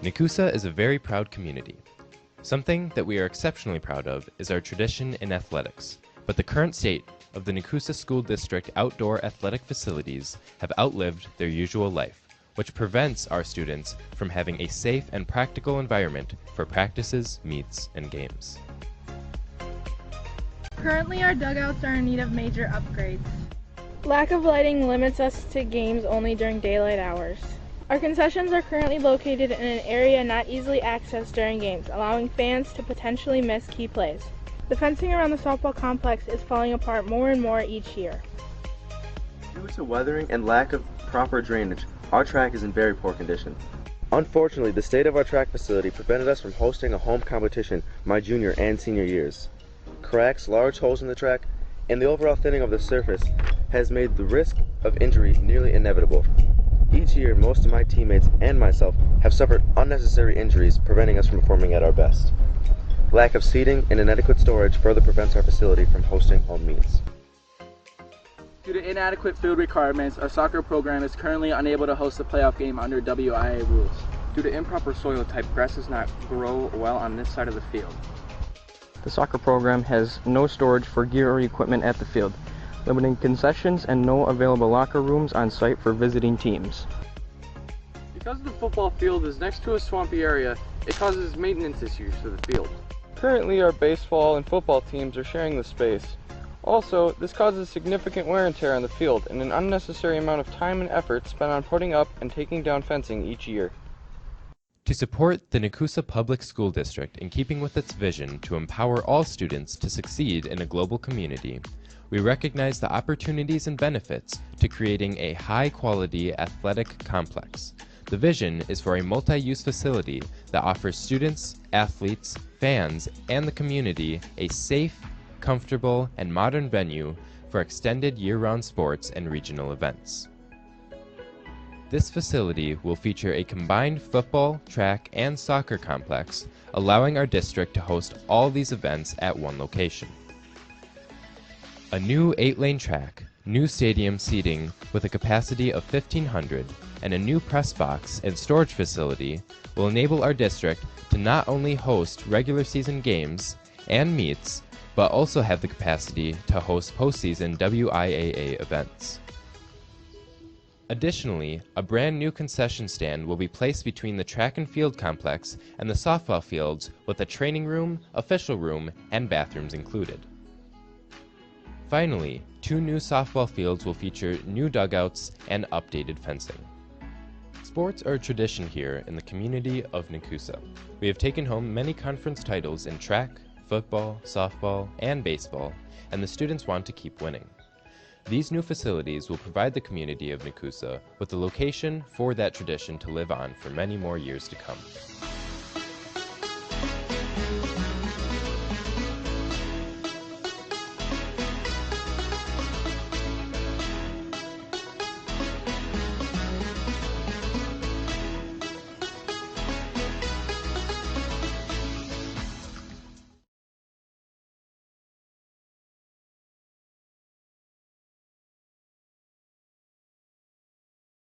Nekoosa is a very proud community. Something that we are exceptionally proud of is our tradition in athletics, but the current state of the Nekoosa School District outdoor athletic facilities have outlived their usual life, which prevents our students from having a safe and practical environment for practices, meets, and games. Currently, our dugouts are in need of major upgrades. Lack of lighting limits us to games only during daylight hours. Our concessions are currently located in an area not easily accessed during games, allowing fans to potentially miss key plays. The fencing around the softball complex is falling apart more and more each year. Due to weathering and lack of proper drainage, our track is in very poor condition. Unfortunately, the state of our track facility prevented us from hosting a home competition my junior and senior years. Cracks, large holes in the track, and the overall thinning of the surface has made the risk of injury nearly inevitable. Each year, most of my teammates and myself have suffered unnecessary injuries, preventing us from performing at our best. Lack of seating and inadequate storage further prevents our facility from hosting home meets. Due to inadequate field requirements, our soccer program is currently unable to host a playoff game under WIA rules. Due to improper soil type, grass does not grow well on this side of the field. The soccer program has no storage for gear or equipment at the field, limiting concessions and no available locker rooms on site for visiting teams. Because the football field is next to a swampy area, it causes maintenance issues to the field. Currently, our baseball and football teams are sharing the space. Also, this causes significant wear and tear on the field and an unnecessary amount of time and effort spent on putting up and taking down fencing each year. To support the Nekoosa Public School District in keeping with its vision to empower all students to succeed in a global community, we recognize the opportunities and benefits to creating a high-quality athletic complex. The vision is for a multi-use facility that offers students, athletes, fans, and the community a safe, comfortable, and modern venue for extended year-round sports and regional events. This facility will feature a combined football, track, and soccer complex, allowing our district to host all these events at one location. A new 8-lane track, new stadium seating with a capacity of 1,500, and a new press box and storage facility will enable our district to not only host regular season games and meets, but also have the capacity to host postseason WIAA events. Additionally, a brand new concession stand will be placed between the track and field complex and the softball fields with a training room, official room, and bathrooms included. Finally, 2 new softball fields will feature new dugouts and updated fencing. Sports are a tradition here in the community of Nekoosa. We have taken home many conference titles in track, football, softball, and baseball, and the students want to keep winning. These new facilities will provide the community of Nekoosa with a location for that tradition to live on for many more years to come.